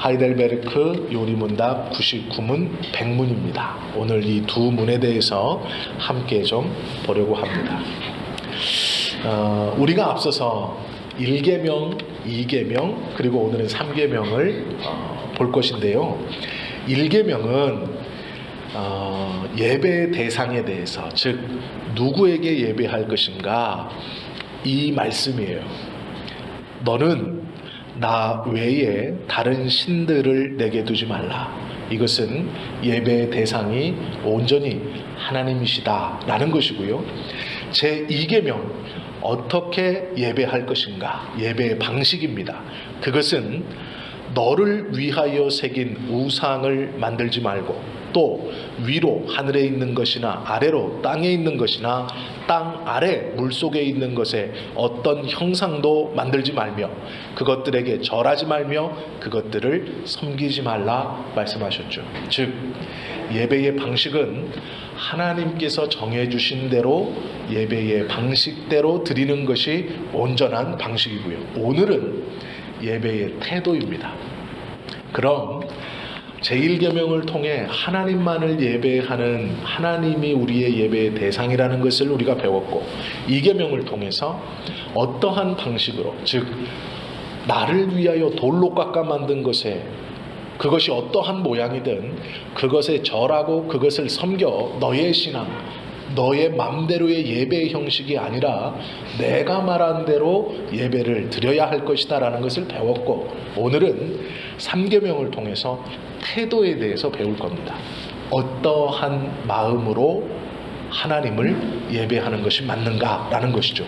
하이델베르크 요리문답 99문 100문입니다. 오늘 이 두 문에 대해서 함께 좀 보려고 합니다. 우리가 앞서서 1계명, 2계명, 그리고 오늘은 3계명을 볼 것인데요. 1계명은 예배 대상에 대해서, 즉 누구에게 예배할 것인가, 이 말씀이에요. 너는 나 외에 다른 신들을 내게 두지 말라. 이것은 예배의 대상이 온전히 하나님이시다 라는 것이고요. 제2계명, 어떻게 예배할 것인가, 예배의 방식입니다. 그것은 너를 위하여 새긴 우상을 만들지 말고, 또 위로 하늘에 있는 것이나 아래로 땅에 있는 것이나 땅 아래 물속에 있는 것에 어떤 형상도 만들지 말며 그것들에게 절하지 말며 그것들을 섬기지 말라 말씀하셨죠. 즉 예배의 방식은 하나님께서 정해주신 대로 예배의 방식대로 드리는 것이 온전한 방식이고요. 오늘은 예배의 태도입니다. 그럼 제1계명을 통해 하나님만을 예배하는, 하나님이 우리의 예배의 대상이라는 것을 우리가 배웠고, 2계명을 통해서 어떠한 방식으로, 즉 나를 위하여 돌로 깎아 만든 것에, 그것이 어떠한 모양이든 그것에 절하고 그것을 섬겨 너의 신앙, 너의 맘대로의 예배의 형식이 아니라 내가 말한 대로 예배를 드려야 할 것이다 라는 것을 배웠고, 오늘은 3계명을 통해서 태도에 대해서 배울 겁니다. 어떠한 마음으로 하나님을 예배하는 것이 맞는가 라는 것이죠.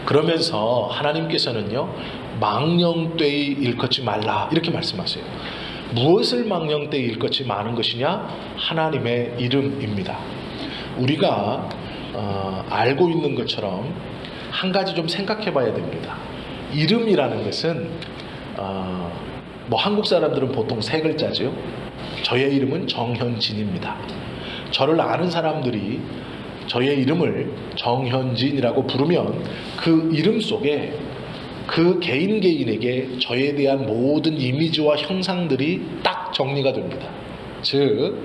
그러면서 하나님께서는요, 망령되이 일컫지 말라 이렇게 말씀하세요. 무엇을 망령되이 일컫지 마는 것이냐? 하나님의 이름입니다. 우리가 알고 있는 것처럼 한 가지 좀 생각해 봐야 됩니다. 이름이라는 것은 뭐 한국 사람들은 보통 세 글자죠. 저의 이름은 정현진입니다. 저를 아는 사람들이 저의 이름을 정현진이라고 부르면 그 이름 속에 그 개인에게 저에 대한 모든 이미지와 형상들이 딱 정리가 됩니다. 즉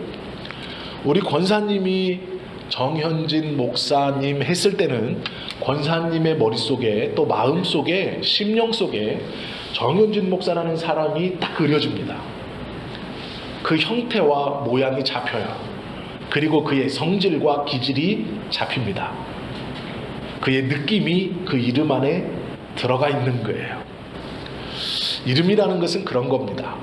우리 권사님이 정현진 목사님 했을 때는 권사님의 머릿속에, 또 마음속에, 심령 속에 정현진 목사라는 사람이 딱 그려집니다. 그 형태와 모양이 잡혀요. 그리고 그의 성질과 기질이 잡힙니다. 그의 느낌이 그 이름 안에 들어가 있는 거예요. 이름이라는 것은 그런 겁니다.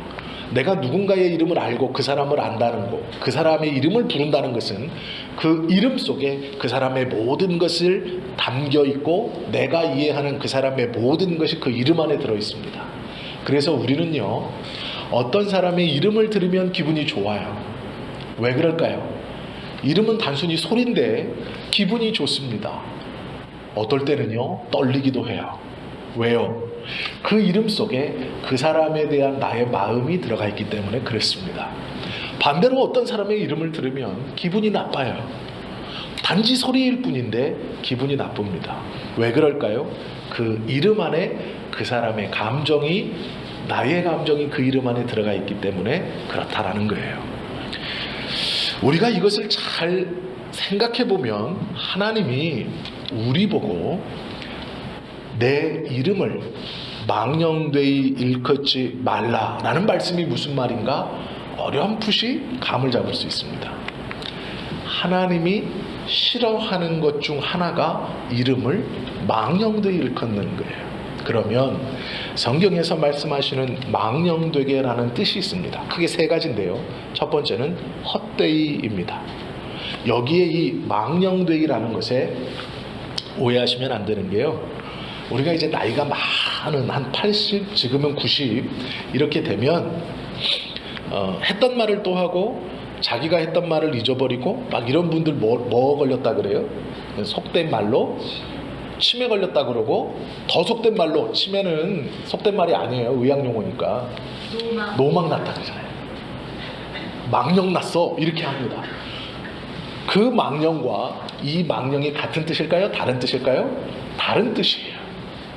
내가 누군가의 이름을 알고 그 사람을 안다는 것, 그 사람의 이름을 부른다는 것은 그 이름 속에 그 사람의 모든 것을 담겨 있고 내가 이해하는 그 사람의 모든 것이 그 이름 안에 들어 있습니다. 그래서 우리는요, 어떤 사람의 이름을 들으면 기분이 좋아요. 왜 그럴까요? 이름은 단순히 소리인데 기분이 좋습니다. 어떨 때는요, 떨리기도 해요. 왜요? 그 이름 속에 그 사람에 대한 나의 마음이 들어가 있기 때문에 그렇습니다. 반대로 어떤 사람의 이름을 들으면 기분이 나빠요. 단지 소리일 뿐인데 기분이 나쁩니다. 왜 그럴까요? 그 이름 안에 그 사람의 감정이, 나의 감정이 그 이름 안에 들어가 있기 때문에 그렇다라는 거예요. 우리가 이것을 잘 생각해 보면 하나님이 우리 보고 내 이름을 망령되이 일컫지 말라라는 말씀이 무슨 말인가 어렴풋이 감을 잡을 수 있습니다. 하나님이 싫어하는 것 중 하나가 이름을 망령되이 일컫는 거예요. 그러면 성경에서 말씀하시는 망령되게라는 뜻이 있습니다. 크게 세 가지인데요. 첫 번째는 헛되이입니다. 여기에 이 망령되이라는 것에 오해하시면 안 되는 게요, 우리가 이제 나이가 많은 한 80, 지금은 90 이렇게 되면 했던 말을 또 하고 자기가 했던 말을 잊어버리고 막 이런 분들 뭐 걸렸다 그래요? 속된 말로 치매 걸렸다 그러고, 더 속된 말로, 치매는 속된 말이 아니에요. 의학용어니까 노막 났다 그러잖아요. 망령 났어 이렇게 합니다. 그 망령과 이 망령이 같은 뜻일까요? 다른 뜻일까요? 다른 뜻이에요.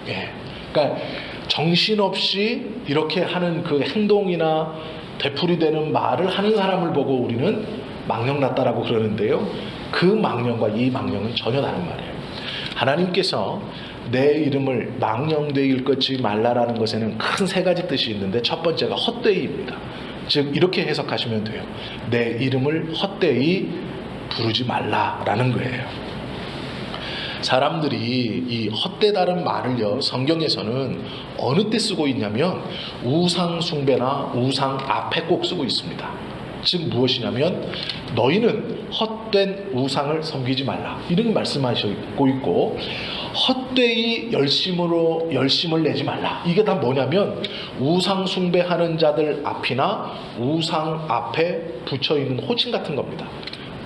예. 그러니까 정신없이 이렇게 하는 그 행동이나 되풀이되는 말을 하는 사람을 보고 우리는 망령났다라고 그러는데요. 그 망령과 이 망령은 전혀 다른 말이에요. 하나님께서 내 이름을 망령되이 일컫지 말라라는 것에는 큰 세 가지 뜻이 있는데, 첫 번째가 헛되이입니다. 즉 이렇게 해석하시면 돼요. 내 이름을 헛되이 부르지 말라라는 거예요. 사람들이 이 헛되다는 말을요, 성경에서는 어느 때 쓰고 있냐면 우상 숭배나 우상 앞에 꼭 쓰고 있습니다. 즉 무엇이냐면 너희는 헛된 우상을 섬기지 말라, 이런 말씀하시고 있고, 헛되이 열심을 내지 말라, 이게 다 뭐냐면 우상 숭배하는 자들 앞이나 우상 앞에 붙여있는 호칭 같은 겁니다.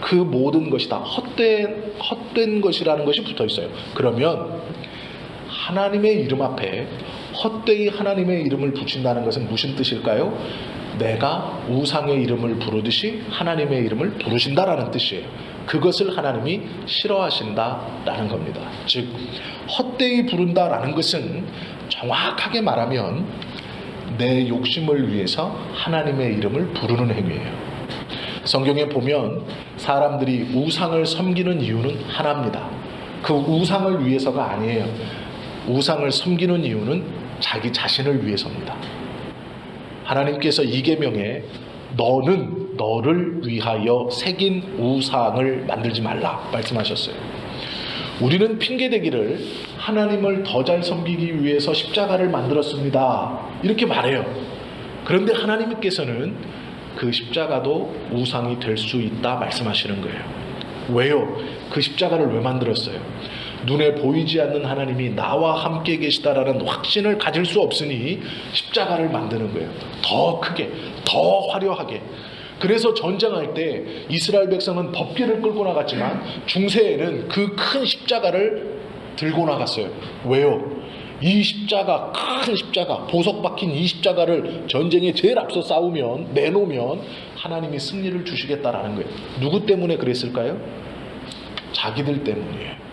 그 모든 것이 다 헛된 것이라는 것이 붙어 있어요. 그러면 하나님의 이름 앞에 헛되이 하나님의 이름을 붙인다는 것은 무슨 뜻일까요? 내가 우상의 이름을 부르듯이 하나님의 이름을 부르신다라는 뜻이에요. 그것을 하나님이 싫어하신다라는 겁니다. 즉 헛되이 부른다라는 것은 정확하게 말하면 내 욕심을 위해서 하나님의 이름을 부르는 행위예요. 성경에 보면 사람들이 우상을 섬기는 이유는 하나입니다. 그 우상을 위해서가 아니에요. 우상을 섬기는 이유는 자기 자신을 위해서입니다. 하나님께서 이 계명에 너는 너를 위하여 새긴 우상을 만들지 말라 말씀하셨어요. 우리는 핑계대기를 하나님을 더 잘 섬기기 위해서 십자가를 만들었습니다, 이렇게 말해요. 그런데 하나님께서는 그 십자가도 우상이 될 수 있다 말씀하시는 거예요. 왜요? 그 십자가를 왜 만들었어요? 눈에 보이지 않는 하나님이 나와 함께 계시다라는 확신을 가질 수 없으니 십자가를 만드는 거예요. 더 크게, 더 화려하게. 그래서 전쟁할 때 이스라엘 백성은 법궤를 끌고 나갔지만 중세에는 그 큰 십자가를 들고 나갔어요. 왜요? 이 십자가, 큰 십자가, 보석 박힌 이 십자가를 전쟁에 제일 앞서 싸우면, 내놓으면 하나님이 승리를 주시겠다라는 거예요. 누구 때문에 그랬을까요? 자기들 때문이에요.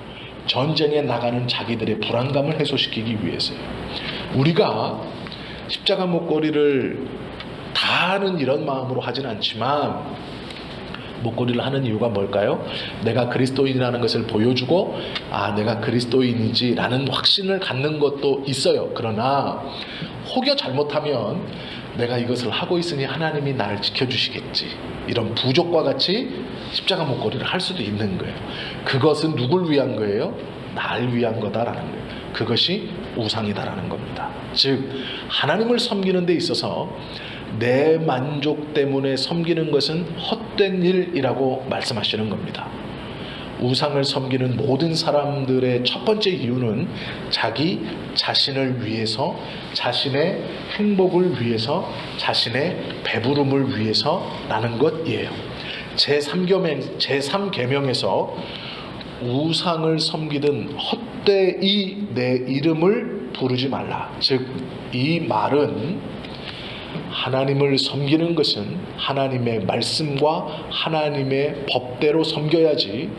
전쟁에 나가는 자기들의 불안감을 해소시키기 위해서요. 우리가 십자가 목걸이를 다 하는 이런 마음으로 하진 않지만 목걸이를 하는 이유가 뭘까요? 내가 그리스도인이라는 것을 보여주고 내가 그리스도인이지 라는 확신을 갖는 것도 있어요. 그러나 혹여 잘못하면 내가 이것을 하고 있으니 하나님이 나를 지켜주시겠지, 이런 부족과 같이 십자가 목걸이를 할 수도 있는 거예요. 그것은 누굴 위한 거예요? 날 위한 거다라는 거예요. 그것이 우상이다라는 겁니다. 즉 하나님을 섬기는 데 있어서 내 만족 때문에 섬기는 것은 헛된 일이라고 말씀하시는 겁니다. 우상을 섬기는 모든 사람들의 첫 번째 이유는 자기 자신을 위해서, 자신의 행복을 위해서, 자신의 배부름을 위해서라는 것이에요. 제3계명에서 우상을 섬기든 헛되이 내 이름을 부르지 말라. 즉 이 말은 하나님을 섬기는 것은 하나님의 말씀과 하나님의 법대로 섬겨야지,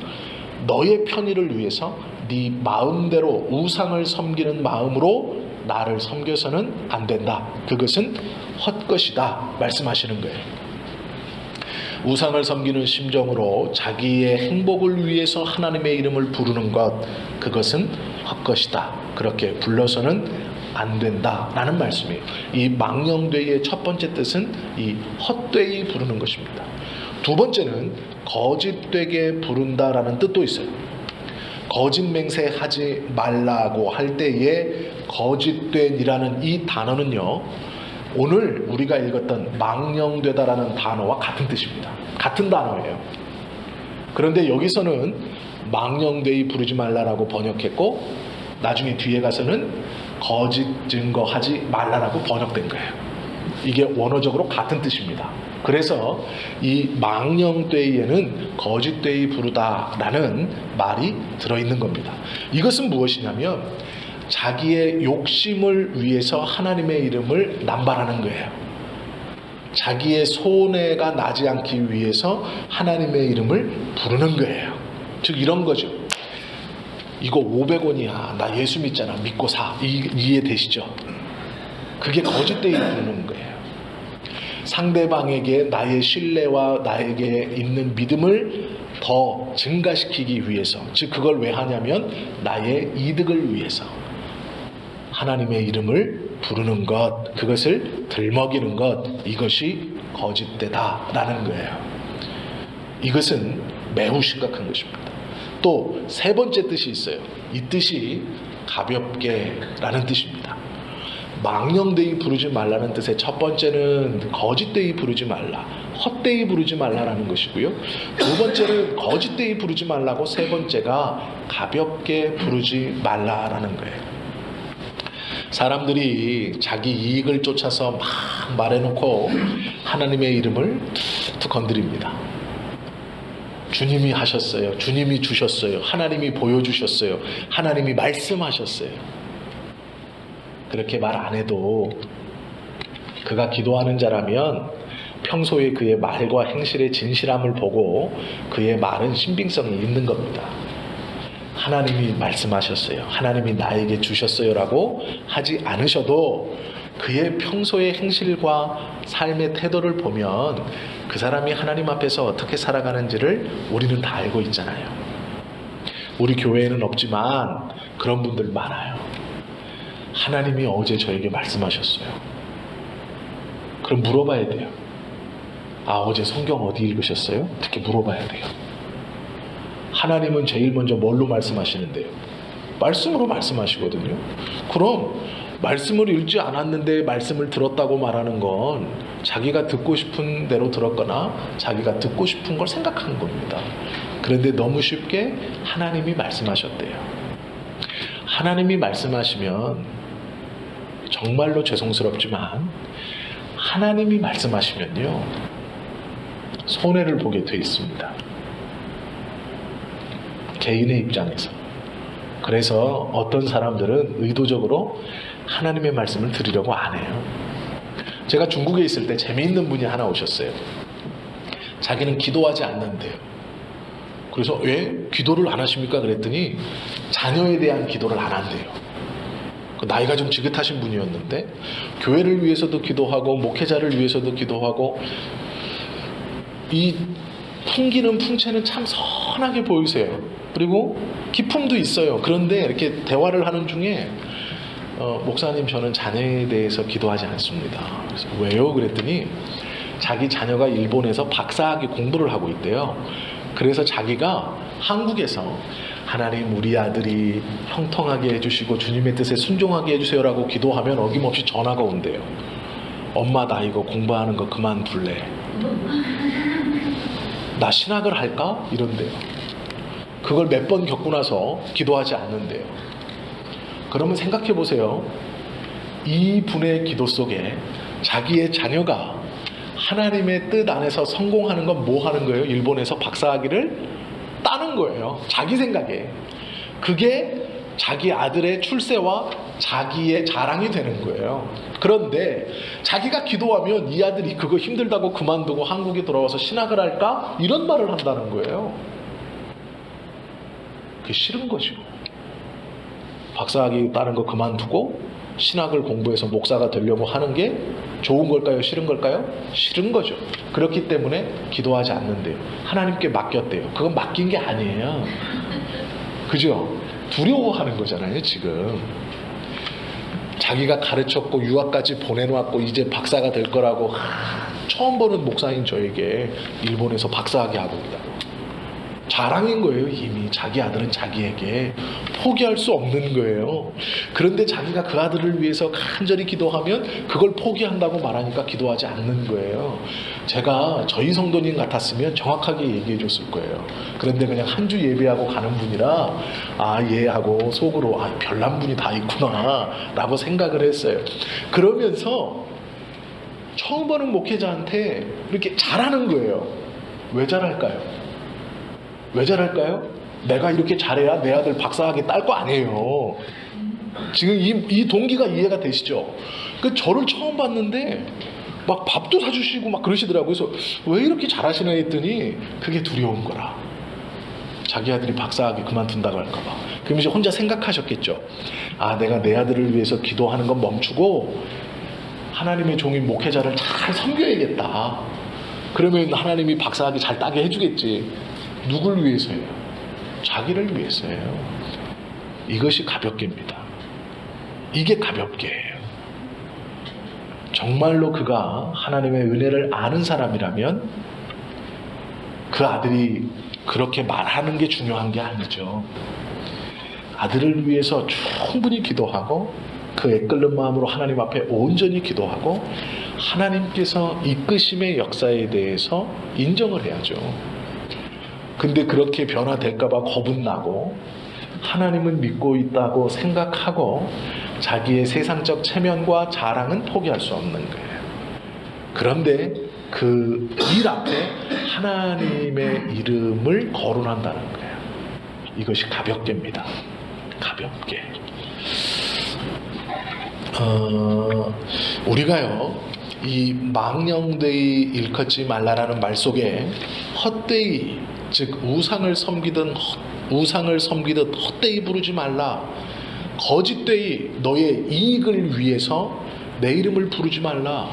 너의 편의를 위해서 네 마음대로 우상을 섬기는 마음으로 나를 섬겨서는 안 된다. 그것은 헛것이다 말씀하시는 거예요. 우상을 섬기는 심정으로 자기의 행복을 위해서 하나님의 이름을 부르는 것, 그것은 헛것이다. 그렇게 불러서는 안 된다라는 말씀이에요. 이 망령되이의 첫 번째 뜻은 이 헛되이 부르는 것입니다. 두 번째는 거짓되게 부른다라는 뜻도 있어요. 거짓 맹세하지 말라고 할 때에 거짓된이라는 이 단어는요, 오늘 우리가 읽었던 망령되다라는 단어와 같은 뜻입니다. 같은 단어예요. 그런데 여기서는 망령되이 부르지 말라라고 번역했고, 나중에 뒤에 가서는 거짓 증거하지 말라라고 번역된 거예요. 이게 원어적으로 같은 뜻입니다. 그래서 이 망령되이에는 거짓되이 부르다라는 말이 들어있는 겁니다. 이것은 무엇이냐면 자기의 욕심을 위해서 하나님의 이름을 남발하는 거예요. 자기의 손해가 나지 않기 위해서 하나님의 이름을 부르는 거예요. 즉 이런 거죠. 이거 500원이야. 나 예수 믿잖아. 믿고 사. 이해되시죠? 그게 거짓되이 부르는 거예요. 상대방에게 나의 신뢰와 나에게 있는 믿음을 더 증가시키기 위해서, 즉 그걸 왜 하냐면 나의 이득을 위해서 하나님의 이름을 부르는 것, 그것을 들먹이는 것, 이것이 거짓되다라는 거예요. 이것은 매우 심각한 것입니다. 또 세 번째 뜻이 있어요. 이 뜻이 가볍게라는 뜻입니다. 망령되이 부르지 말라는 뜻의 첫 번째는 거짓되이 부르지 말라, 헛되이 부르지 말라라는 것이고요. 두 번째는 거짓되이 부르지 말라고, 세 번째가 가볍게 부르지 말라라는 거예요. 사람들이 자기 이익을 쫓아서 막 말해놓고 하나님의 이름을 툭툭 건드립니다. 주님이 하셨어요. 주님이 주셨어요. 하나님이 보여주셨어요. 하나님이 말씀하셨어요. 그렇게 말 안 해도 그가 기도하는 자라면 평소에 그의 말과 행실의 진실함을 보고 그의 말은 신빙성이 있는 겁니다. 하나님이 말씀하셨어요. 하나님이 나에게 주셨어요라고 하지 않으셔도 그의 평소의 행실과 삶의 태도를 보면 그 사람이 하나님 앞에서 어떻게 살아가는지를 우리는 다 알고 있잖아요. 우리 교회에는 없지만 그런 분들 많아요. 하나님이 어제 저에게 말씀하셨어요. 그럼 물어봐야 돼요. 아, 어제 성경 어디 읽으셨어요? 이렇게 물어봐야 돼요. 하나님은 제일 먼저 뭘로 말씀하시는데요? 말씀으로 말씀하시거든요. 그럼 말씀을 읽지 않았는데 말씀을 들었다고 말하는 건 자기가 듣고 싶은 대로 들었거나 자기가 듣고 싶은 걸 생각하는 겁니다. 그런데 너무 쉽게 하나님이 말씀하셨대요. 하나님이 말씀하시면 정말로 죄송스럽지만 하나님이 말씀하시면요 손해를 보게 돼 있습니다. 개인의 입장에서. 그래서 어떤 사람들은 의도적으로 하나님의 말씀을 들으려고 안 해요. 제가 중국에 있을 때 재미있는 분이 하나 오셨어요. 자기는 기도하지 않는데요. 그래서 왜 기도를 안 하십니까? 그랬더니 자녀에 대한 기도를 안 한대요. 나이가 좀 지긋하신 분이었는데 교회를 위해서도 기도하고 목회자를 위해서도 기도하고 이 풍기는 풍채는 참 선하게 보이세요. 그리고 기품도 있어요. 그런데 이렇게 대화를 하는 중에 목사님 저는 자녀에 대해서 기도하지 않습니다. 그래서 왜요? 그랬더니 자기 자녀가 일본에서 박사학위 공부를 하고 있대요. 그래서 자기가 한국에서 하나님 우리 아들이 형통하게 해주시고 주님의 뜻에 순종하게 해주세요라고 기도하면 어김없이 전화가 온대요. 엄마 나 이거 공부하는 거 그만둘래. 나 신학을 할까? 이런대요. 그걸 몇 번 겪고 나서 기도하지 않는데요. 그러면 생각해 보세요. 이 분의 기도 속에 자기의 자녀가 하나님의 뜻 안에서 성공하는 건 뭐 하는 거예요? 일본에서 박사학위를 따는 거예요. 자기 생각에. 그게 자기 아들의 출세와 자기의 자랑이 되는 거예요. 그런데 자기가 기도하면 이 아들이 그거 힘들다고 그만두고 한국에 돌아와서 신학을 할까? 이런 말을 한다는 거예요. 그게 싫은 거죠. 박사학위 따는 거 그만두고 신학을 공부해서 목사가 되려고 하는 게 좋은 걸까요? 싫은 걸까요? 싫은 거죠. 그렇기 때문에 기도하지 않는데요. 하나님께 맡겼대요. 그건 맡긴 게 아니에요. 그죠? 두려워하는 거잖아요, 지금. 자기가 가르쳤고 유학까지 보내놓았고 이제 박사가 될 거라고 처음 보는 목사인 저에게 일본에서 박사학위 하고 있다고. 자랑인 거예요. 이미 자기 아들은 자기에게 포기할 수 없는 거예요. 그런데 자기가 그 아들을 위해서 간절히 기도하면 그걸 포기한다고 말하니까 기도하지 않는 거예요. 제가 저희 성도님 같았으면 정확하게 얘기해 줬을 거예요. 그런데 그냥 한 주 예배하고 가는 분이라 아 예 하고 속으로 아 별난 분이 다 있구나 라고 생각을 했어요. 그러면서 처음 보는 목회자한테 이렇게 잘하는 거예요. 왜 잘할까요? 왜 잘할까요? 내가 이렇게 잘해야 내 아들 박사학위 딸 거 아니에요. 지금 이 동기가 이해가 되시죠? 그 저를 처음 봤는데 막 밥도 사주시고 막 그러시더라고요. 그래서 왜 이렇게 잘하시나 했더니 그게 두려운 거라. 자기 아들이 박사학위 그만둔다고 할까 봐. 그럼 이제 혼자 생각하셨겠죠. 아 내가 내 아들을 위해서 기도하는 건 멈추고 하나님의 종인 목회자를 잘 섬겨야겠다. 그러면 하나님이 박사학위 잘 따게 해주겠지. 누굴 위해서예요? 자기를 위해서예요. 이것이 가볍게입니다. 이게 가볍게예요. 정말로 그가 하나님의 은혜를 아는 사람이라면 그 아들이 그렇게 말하는 게 중요한 게 아니죠. 아들을 위해서 충분히 기도하고 그 애끓는 마음으로 하나님 앞에 온전히 기도하고 하나님께서 이끄심의 역사에 대해서 인정을 해야죠. 근데 그렇게 변화될까봐 겁은 나고 하나님은 믿고 있다고 생각하고 자기의 세상적 체면과 자랑은 포기할 수 없는 거예요. 그런데 그 일 앞에 하나님의 이름을 거론한다는 거예요. 이것이 가볍게입니다. 가볍게. 우리가요, 이 망령되이 일컫지 말라라는 말 속에 헛되이, 즉 우상을 섬기듯 헛되이 부르지 말라, 거짓되이 너의 이익을 위해서 내 이름을 부르지 말라,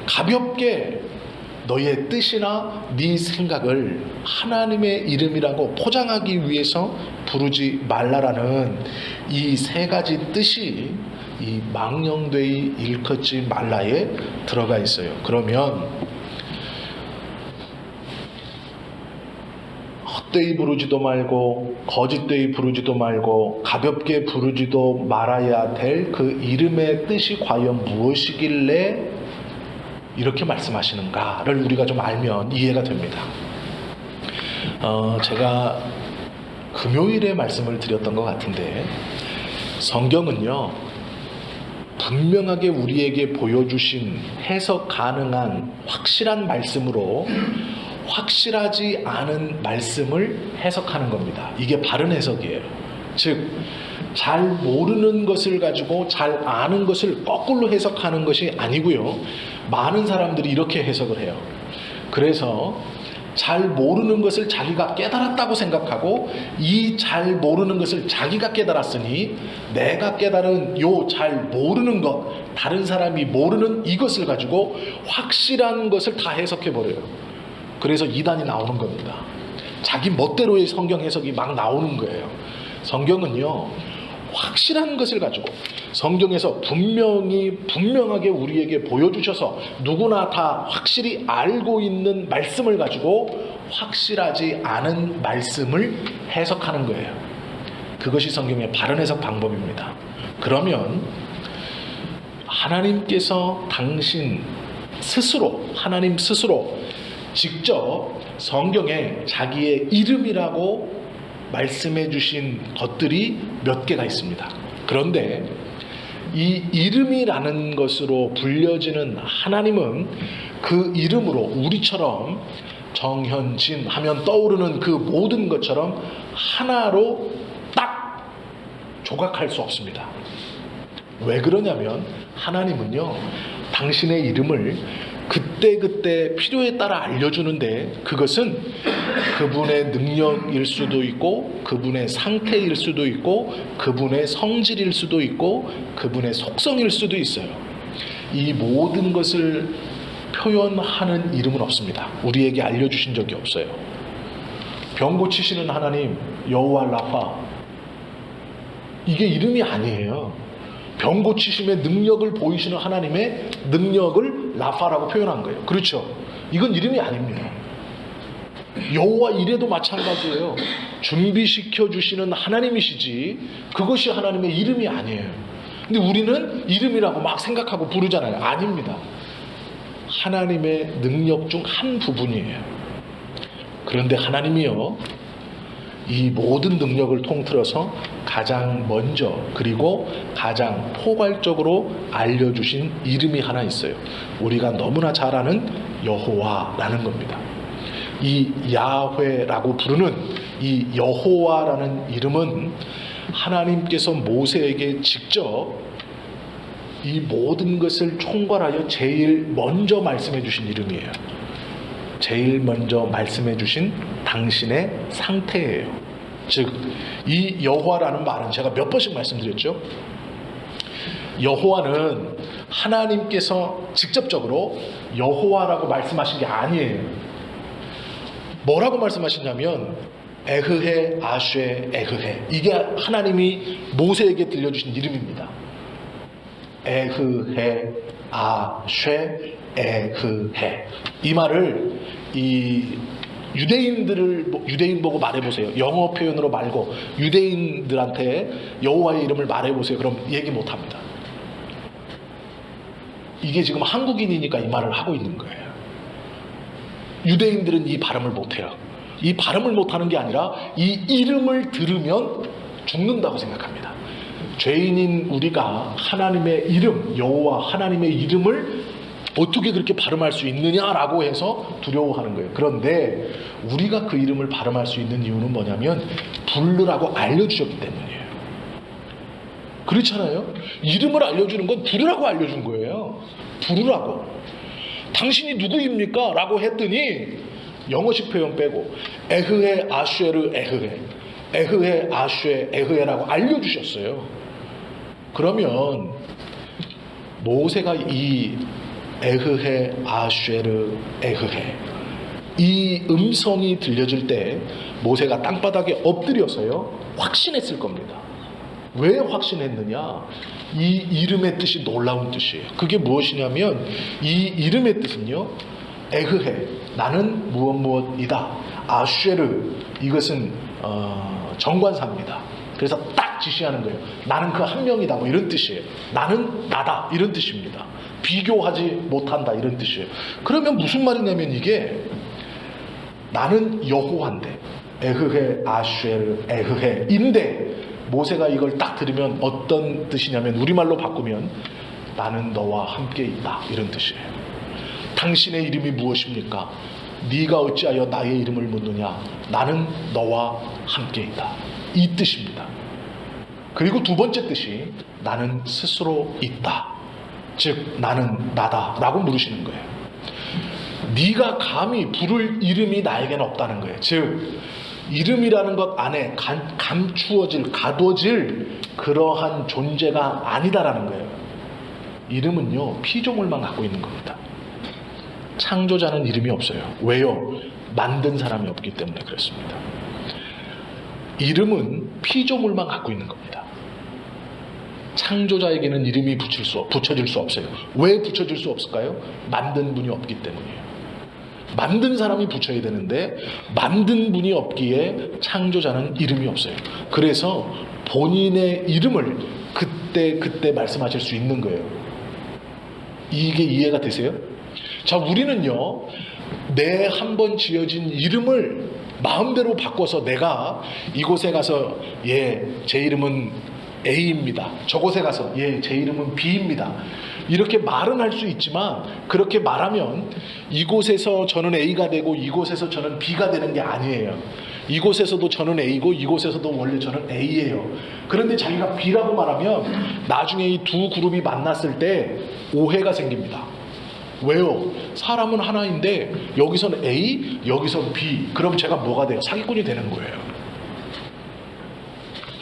가볍게 너의 뜻이나 네 생각을 하나님의 이름이라고 포장하기 위해서 부르지 말라라는 이 세 가지 뜻이 이 망령되이 일컫지 말라에 들어가 있어요. 그러면 헛되이 부르지도 말고 거짓되이 부르지도 말고 가볍게 부르지도 말아야 될 그 이름의 뜻이 과연 무엇이길래 이렇게 말씀하시는가를 우리가 좀 알면 이해가 됩니다. 제가 금요일에 말씀을 드렸던 것 같은데 성경은요, 분명하게 우리에게 보여주신 해석 가능한 확실한 말씀으로 확실하지 않은 말씀을 해석하는 겁니다. 이게 바른 해석이에요. 즉, 잘 모르는 것을 가지고 잘 아는 것을 거꾸로 해석하는 것이 아니고요. 많은 사람들이 이렇게 해석을 해요. 그래서 잘 모르는 것을 자기가 깨달았다고 생각하고 이 잘 모르는 것을 자기가 깨달았으니 내가 깨달은 요 잘 모르는 것, 다른 사람이 모르는 이것을 가지고 확실한 것을 다 해석해버려요. 그래서 이단이 나오는 겁니다. 자기 멋대로의 성경 해석이 막 나오는 거예요. 성경은요, 확실한 것을 가지고 성경에서 분명하게 우리에게 보여주셔서 누구나 다 확실히 알고 있는 말씀을 가지고 확실하지 않은 말씀을 해석하는 거예요. 그것이 성경의 바른 해석 방법입니다. 그러면 하나님께서 하나님 스스로 직접 성경에 자기의 이름이라고 말씀해 주신 것들이 몇 개가 있습니다. 그런데 이 이름이라는 것으로 불려지는 하나님은 그 이름으로 우리처럼 정현진 하면 떠오르는 그 모든 것처럼 하나로 딱 조각할 수 없습니다. 왜 그러냐면 하나님은요, 당신의 이름을 그때 필요에 따라 알려주는데 그것은 그분의 능력일 수도 있고 그분의 상태일 수도 있고 그분의 성질일 수도 있고 그분의 속성일 수도 있어요. 이 모든 것을 표현하는 이름은 없습니다. 우리에게 알려주신 적이 없어요. 병 고치시는 하나님 여호와 라파, 이게 이름이 아니에요. 병 고치심의 능력을 보이시는 하나님의 능력을 라파라고 표현한 거예요. 그렇죠? 이건 이름이 아닙니다. 여호와 이레도 마찬가지예요. 준비시켜 주시는 하나님이시지 그것이 하나님의 이름이 아니에요. 근데 우리는 이름이라고 막 생각하고 부르잖아요. 아닙니다. 하나님의 능력 중 한 부분이에요. 그런데 하나님이요, 이 모든 능력을 통틀어서 가장 먼저 그리고 가장 포괄적으로 알려주신 이름이 하나 있어요. 우리가 너무나 잘 아는 여호와라는 겁니다. 이 야훼라고 부르는 이 여호와라는 이름은 하나님께서 모세에게 직접 이 모든 것을 총괄하여 제일 먼저 말씀해 주신 이름이에요. 제일 먼저 말씀해 주신 당신의 상태예요. 즉, 이 여호와라는 말은 제가 몇 번씩 말씀드렸죠. 여호와는 하나님께서 직접적으로 여호와라고 말씀하신 게 아니에요. 뭐라고 말씀하시냐면 에흐해 아쉐 에흐해, 이게 하나님이 모세에게 들려주신 이름입니다. 에흐해 아쉐 에흐해. 이 말을 유대인 보고 말해보세요. 영어 표현으로 말고 유대인들한테 여호와의 이름을 말해보세요. 그럼 얘기 못합니다. 이게 지금 한국인이니까 이 말을 하고 있는 거예요. 유대인들은 이 발음을 못해요. 이 발음을 못하는 게 아니라 이 이름을 들으면 죽는다고 생각합니다. 죄인인 우리가 하나님의 이름, 여호와 하나님의 이름을 어떻게 그렇게 발음할 수 있느냐라고 해서 두려워하는 거예요. 그런데 우리가 그 이름을 발음할 수 있는 이유는 뭐냐면 부르라고 알려주셨기 때문이에요. 그렇잖아요. 이름을 알려주는 건 부르라고 알려준 거예요. 부르라고. 당신이 누구입니까? 라고 했더니 영어식 표현 빼고 에흐에 아쉐르 에흐에, 에흐에 아쉐 에흐에라고 알려주셨어요. 그러면 모세가 이 에흐해 아쉐르 에흐해 이 음성이 들려질 때 모세가 땅바닥에 엎드려서요 확신했을 겁니다. 왜 확신했느냐? 이 이름의 뜻이 놀라운 뜻이에요. 그게 무엇이냐면 이 이름의 뜻은요, 에흐해, 나는 무엇이다. 아쉐르, 이것은 정관사입니다. 그래서 딱 지시하는 거예요. 나는 그 한 명이다, 뭐 이런 뜻이에요. 나는 나다, 이런 뜻입니다. 비교하지 못한다, 이런 뜻이에요. 그러면 무슨 말이냐면 이게 나는 여호와인데, 에흐해 아쉐르 에흐해인데 모세가 이걸 딱 들으면 어떤 뜻이냐면 우리말로 바꾸면 나는 너와 함께 있다, 이런 뜻이에요. 당신의 이름이 무엇입니까? 네가 어찌하여 나의 이름을 묻느냐? 나는 너와 함께 있다, 이 뜻입니다. 그리고 두 번째 뜻이 나는 스스로 있다, 즉 나는 나다 라고 물으시는 거예요. 네가 감히 부를 이름이 나에게는 없다는 거예요. 즉 이름이라는 것 안에 감추어질, 가둬질 그러한 존재가 아니다라는 거예요. 이름은요 피조물만 갖고 있는 겁니다. 창조자는 이름이 없어요. 왜요? 만든 사람이 없기 때문에 그렇습니다. 이름은 피조물만 갖고 있는 겁니다. 창조자에게는 이름이 붙여질 수 없어요. 왜 붙여질 수 없을까요? 만든 분이 없기 때문이에요. 만든 사람이 붙여야 되는데 만든 분이 없기에 창조자는 이름이 없어요. 그래서 본인의 이름을 그때 말씀하실 수 있는 거예요. 이게 이해가 되세요? 자, 우리는요 내 한 번 지어진 이름을 마음대로 바꿔서 내가 이곳에 가서 제 이름은 A입니다. 저곳에 가서 제 이름은 B입니다. 이렇게 말은 할 수 있지만 그렇게 말하면 이곳에서 저는 A가 되고 이곳에서 저는 B가 되는 게 아니에요. 이곳에서도 저는 A고 이곳에서도 원래 저는 A예요. 그런데 자기가 B라고 말하면 나중에 이 두 그룹이 만났을 때 오해가 생깁니다. 왜요? 사람은 하나인데 여기서는 A, 여기서는 B. 그럼 제가 뭐가 돼요? 사기꾼이 되는 거예요.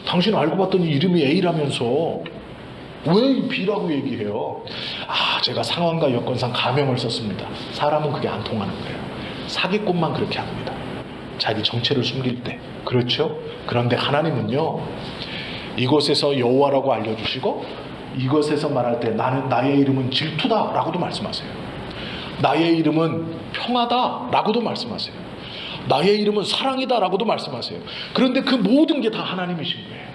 당신 알고 봤더니 이름이 A라면서 왜 B라고 얘기해요? 제가 상황과 여건상 가명을 썼습니다. 사람은 그게 안 통하는 거예요. 사기꾼만 그렇게 합니다. 자기 정체를 숨길 때. 그렇죠? 그런데 하나님은요 이곳에서 여호와라고 알려주시고 이것에서 말할 때 나의 이름은 질투다 라고도 말씀하세요. 나의 이름은 평화다 라고도 말씀하세요. 나의 이름은 사랑이다 라고도 말씀하세요. 그런데 그 모든 게 다 하나님이신 거예요.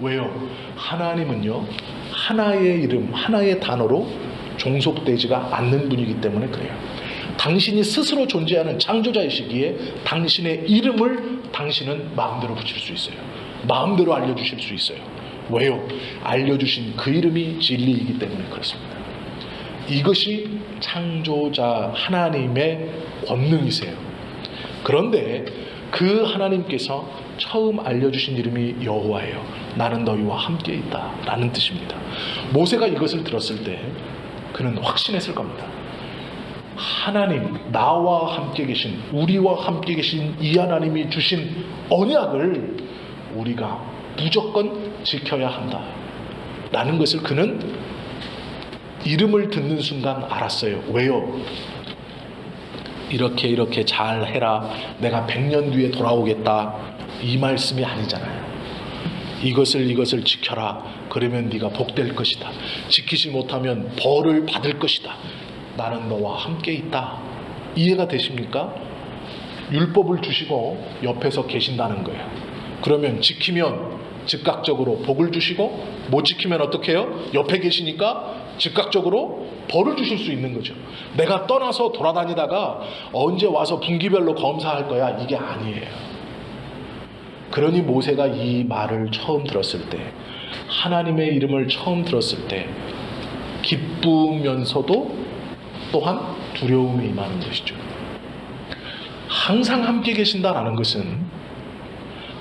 왜요? 하나님은요 하나의 이름, 하나의 단어로 종속되지가 않는 분이기 때문에 그래요. 당신이 스스로 존재하는 창조자이시기에 당신의 이름을 당신은 마음대로 붙일 수 있어요. 마음대로 알려주실 수 있어요. 왜요? 알려주신 그 이름이 진리이기 때문에 그렇습니다. 이것이 창조자 하나님의 권능이세요. 그런데 그 하나님께서 처음 알려주신 이름이 여호와예요. 나는 너희와 함께 있다 라는 뜻입니다. 모세가 이것을 들었을 때 그는 확신했을 겁니다. 하나님, 나와 함께 계신, 우리와 함께 계신 이 하나님이 주신 언약을 우리가 무조건 지켜야 한다 라는 것을 그는 이름을 듣는 순간 알았어요. 왜요? 이렇게 잘 해라, 내가 100년 뒤에 돌아오겠다, 이 말씀이 아니잖아요. 이것을 지켜라, 그러면 네가 복될 것이다. 지키지 못하면 벌을 받을 것이다. 나는 너와 함께 있다. 이해가 되십니까? 율법을 주시고 옆에서 계신다는 거예요. 그러면 지키면 즉각적으로 복을 주시고, 못 지키면 어떻게 해요? 옆에 계시니까 즉각적으로 벌을 주실 수 있는 거죠. 내가 떠나서 돌아다니다가 언제 와서 분기별로 검사할 거야, 이게 아니에요. 그러니 모세가 이 말을 처음 들었을 때, 하나님의 이름을 처음 들었을 때 기쁘면서도 또한 두려움이 임하는 것이죠. 항상 함께 계신다라는 것은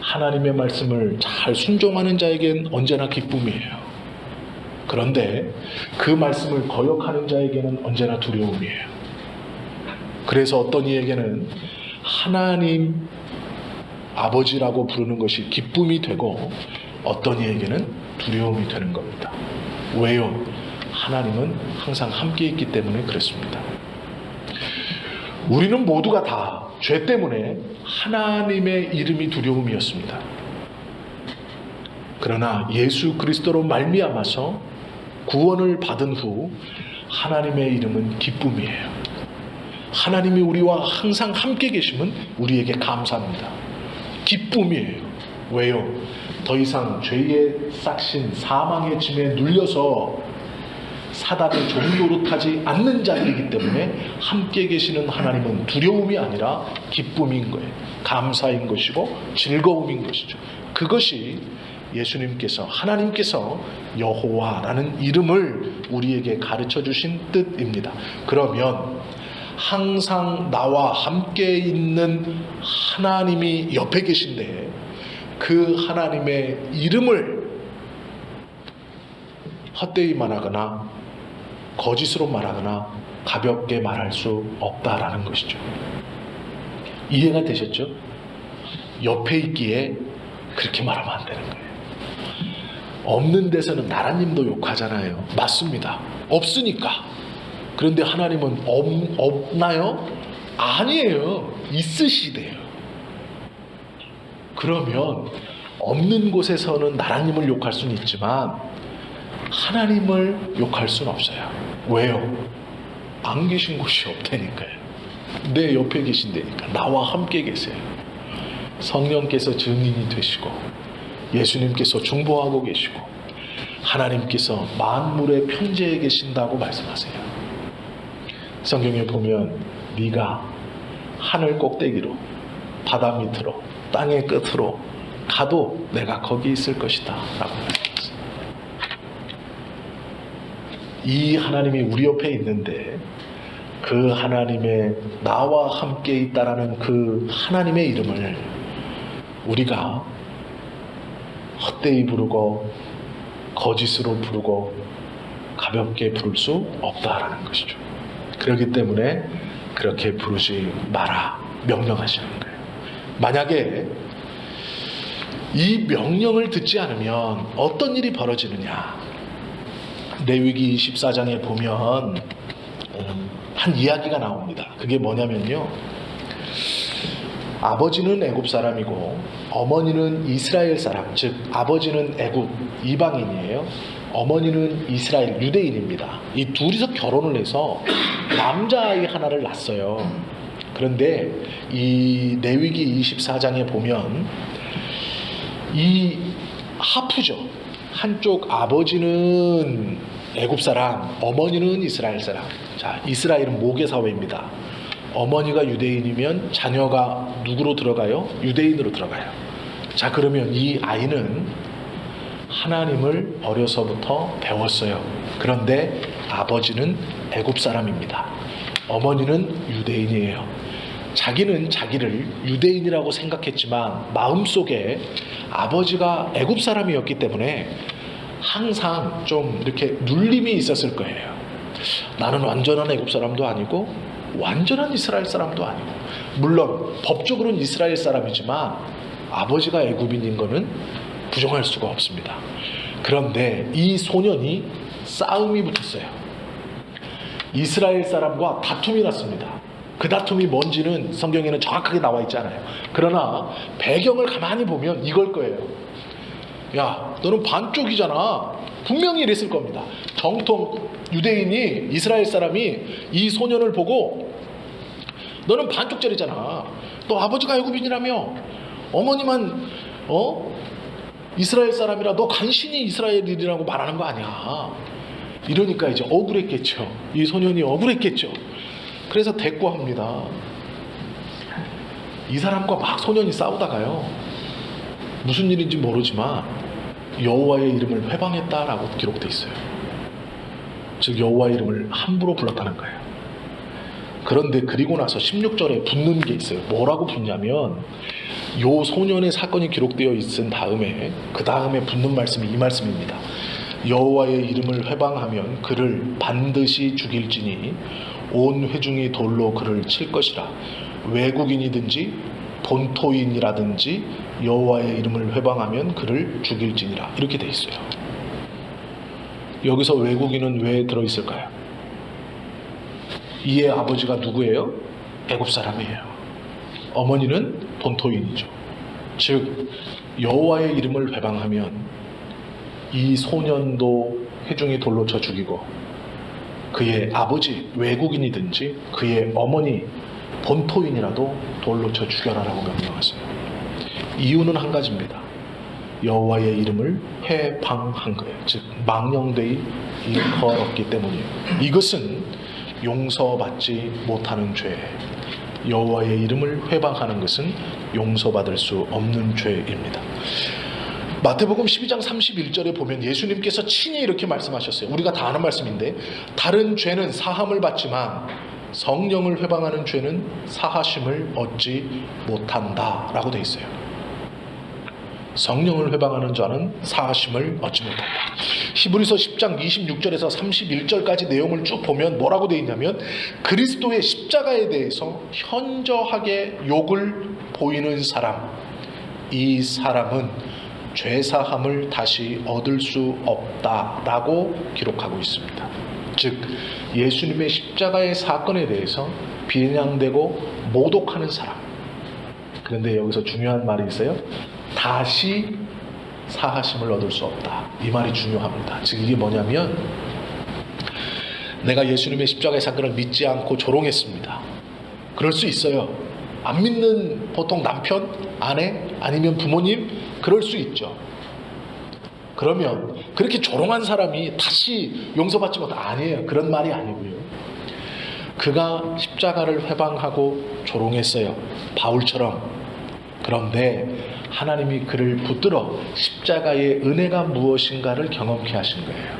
하나님의 말씀을 잘 순종하는 자에겐 언제나 기쁨이에요. 그런데 그 말씀을 거역하는 자에게는 언제나 두려움이에요. 그래서 어떤 이에게는 하나님 아버지라고 부르는 것이 기쁨이 되고, 어떤 이에게는 두려움이 되는 겁니다. 왜요? 하나님은 항상 함께 있기 때문에 그렇습니다. 우리는 모두가 다 죄 때문에 하나님의 이름이 두려움이었습니다. 그러나 예수 그리스도로 말미암아서 구원을 받은 후 하나님의 이름은 기쁨이에요. 하나님이 우리와 항상 함께 계심은 우리에게 감사합니다. 기쁨이에요. 왜요? 더 이상 죄의 싹신 사망의 짐에 눌려서 사단의 종노릇하지 않는 자이기 때문에 함께 계시는 하나님은 두려움이 아니라 기쁨인 거예요. 감사인 것이고 즐거움인 것이죠. 그것이 예수님께서, 하나님께서 여호와라는 이름을 우리에게 가르쳐 주신 뜻입니다. 그러면 항상 나와 함께 있는 하나님이 옆에 계신데 그 하나님의 이름을 헛되이 말하거나 거짓으로 말하거나 가볍게 말할 수 없다라는 것이죠. 이해가 되셨죠? 옆에 있기에 그렇게 말하면 안 되는 거예요. 없는 데서는 나라님도 욕하잖아요. 맞습니다. 없으니까. 그런데 하나님은 없나요? 아니에요. 있으시대요. 그러면 없는 곳에서는 나라님을 욕할 수는 있지만 하나님을 욕할 수는 없어요. 왜요? 안 계신 곳이 없다니까요. 내 옆에 계신다니까. 나와 함께 계세요. 성령께서 증인이 되시고, 예수님께서 중보하고 계시고, 하나님께서 만물의 편재에 계신다고 말씀하세요. 성경에 보면 네가 하늘 꼭대기로, 바다 밑으로, 땅의 끝으로 가도 내가 거기 있을 것이다 라고 말씀하세요. 이 하나님이 우리 옆에 있는데 그 하나님의 나와 함께 있다라는 그 하나님의 이름을 우리가 헛되이 부르고 거짓으로 부르고 가볍게 부를 수 없다라는 것이죠. 그렇기 때문에 그렇게 부르지 마라 명령하시는 거예요. 만약에 이 명령을 듣지 않으면 어떤 일이 벌어지느냐? 레위기 24장에 보면 한 이야기가 나옵니다. 그게 뭐냐면요, 아버지는 애굽 사람이고 어머니는 이스라엘 사람, 즉 아버지는 애굽 이방인이에요. 어머니는 이스라엘 유대인입니다. 이 둘이서 결혼을 해서 남자아이 하나를 낳았어요. 그런데 이 레위기 24장에 보면 이 하프죠. 한쪽 아버지는 애굽 사람, 어머니는 이스라엘 사람. 자, 이스라엘은 모계 사회입니다. 어머니가 유대인이면 자녀가 누구로 들어가요? 유대인으로 들어가요. 자, 그러면 이 아이는 하나님을 어려서부터 배웠어요. 그런데 아버지는 애굽 사람입니다. 어머니는 유대인이에요. 자기는 자기를 유대인이라고 생각했지만 마음속에 아버지가 애굽 사람이었기 때문에 항상 좀 이렇게 눌림이 있었을 거예요. 나는 완전한 애굽 사람도 아니고 완전한 이스라엘 사람도 아니고, 물론 법적으로는 이스라엘 사람이지만 아버지가 애굽인인 거는 부정할 수가 없습니다. 그런데 이 소년이 싸움이 붙었어요. 이스라엘 사람과 다툼이 났습니다. 그 다툼이 뭔지는 성경에는 정확하게 나와 있지 않아요. 그러나 배경을 가만히 보면 이걸 거예요. 야, 너는 반쪽이잖아. 분명히 이랬을 겁니다. 정통 유대인이, 이스라엘 사람이 이 소년을 보고 너는 반쪽짜리잖아. 너 아버지가 애굽인이라며, 어머니만 이스라엘 사람이라 너 간신히 이스라엘인이라고 말하는 거 아니야. 이러니까 이제 억울했겠죠. 이 소년이 억울했겠죠. 그래서 대꾸합니다. 이 사람과 막 소년이 싸우다가요, 무슨 일인지 모르지만 여호와의 이름을 회방했다라고 기록되어 있어요. 즉 여호와의 이름을 함부로 불렀다는 거예요. 그런데 그리고 나서 16절에 붙는 게 있어요. 뭐라고 붙냐면, 요 소년의 사건이 기록되어 있은 다음에 그 다음에 붙는 말씀이 이 말씀입니다. 여호와의 이름을 회방하면 그를 반드시 죽일지니 온 회중이 돌로 그를 칠 것이라. 외국인이든지 본토인이라든지 여호와의 이름을 회방하면 그를 죽일지니라. 이렇게 돼 있어요. 여기서 외국인은 왜 들어있을까요? 이의 아버지가 누구예요? 애굽 사람이에요. 어머니는 본토인이죠. 즉 여호와의 이름을 회방하면 이 소년도 회중이 돌로 쳐 죽이고, 그의 아버지 외국인이든지 그의 어머니 본토인이라도 돌로 쳐 죽여라라고 명령하세요. 이유는 한 가지입니다. 여호와의 이름을 회방한 거예요. 즉 망령되이 일컬었기 때문이에요. 이것은 용서받지 못하는 죄예요. 여호와의 이름을 회방하는 것은 용서받을 수 없는 죄입니다. 마태복음 12장 31절에 보면 예수님께서 친히 이렇게 말씀하셨어요. 우리가 다 아는 말씀인데, 다른 죄는 사함을 받지만 성령을 회방하는 죄는 사하심을 얻지 못한다 라고 되어 있어요. 성령을 회방하는 자는 사하심을 얻지 못한다. 히브리서 10장 26절에서 31절까지 내용을 쭉 보면 뭐라고 되어 있냐면, 그리스도의 십자가에 대해서 현저하게 욕을 보이는 사람, 이 사람은 죄사함을 다시 얻을 수 없다라고 기록하고 있습니다. 즉 예수님의 십자가의 사건에 대해서 비난되고 모독하는 사람. 그런데 여기서 중요한 말이 있어요. 다시 사하심을 얻을 수 없다. 이 말이 중요합니다. 즉 이게 뭐냐면, 내가 예수님의 십자가의 사건을 믿지 않고 조롱했습니다. 그럴 수 있어요. 안 믿는 보통 남편, 아내, 아니면 부모님, 그럴 수 있죠. 그러면 그렇게 조롱한 사람이 다시 용서받지 못한, 아니에요. 그런 말이 아니고요. 그가 십자가를 회방하고 조롱했어요. 바울처럼. 그런데 하나님이 그를 붙들어 십자가의 은혜가 무엇인가를 경험케 하신 거예요.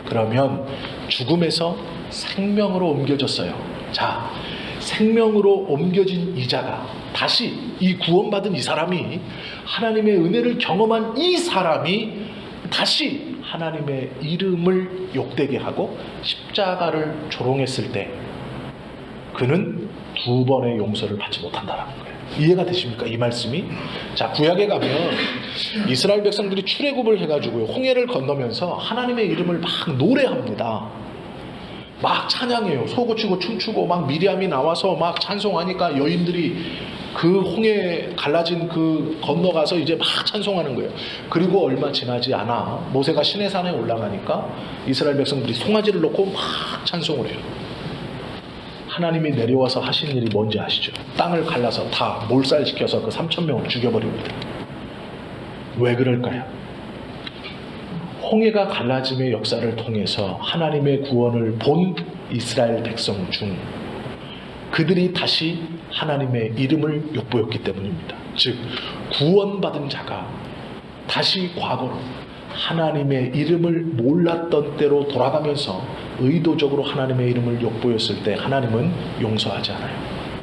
그러면 죽음에서 생명으로 옮겨졌어요. 자, 생명으로 옮겨진 이 자가, 다시 이 구원받은 이 사람이, 하나님의 은혜를 경험한 이 사람이 다시 하나님의 이름을 욕되게 하고 십자가를 조롱했을 때 그는 두 번의 용서를 받지 못한다는 거예요. 이해가 되십니까? 이 말씀이. 자, 구약에 가면 이스라엘 백성들이 출애굽을 해가지고요, 홍해를 건너면서 하나님의 이름을 막 노래합니다. 막 찬양해요. 소고치고 춤추고, 막 미리암이 나와서 막 찬송하니까 여인들이 그 홍해 갈라진 그 건너가서 이제 막 찬송하는 거예요. 그리고 얼마 지나지 않아 모세가 시내산에 올라가니까 이스라엘 백성들이 송아지를 놓고 막 찬송을 해요. 하나님이 내려와서 하신 일이 뭔지 아시죠? 땅을 갈라서 다 몰살시켜서 그 3,000명을 죽여버립니다. 왜 그럴까요? 홍해가 갈라짐의 역사를 통해서 하나님의 구원을 본 이스라엘 백성 중 그들이 다시 하나님의 이름을 욕보였기 때문입니다. 즉 구원받은 자가 다시 과거로 하나님의 이름을 몰랐던 때로 돌아가면서 의도적으로 하나님의 이름을 욕보였을 때 하나님은 용서하지 않아요.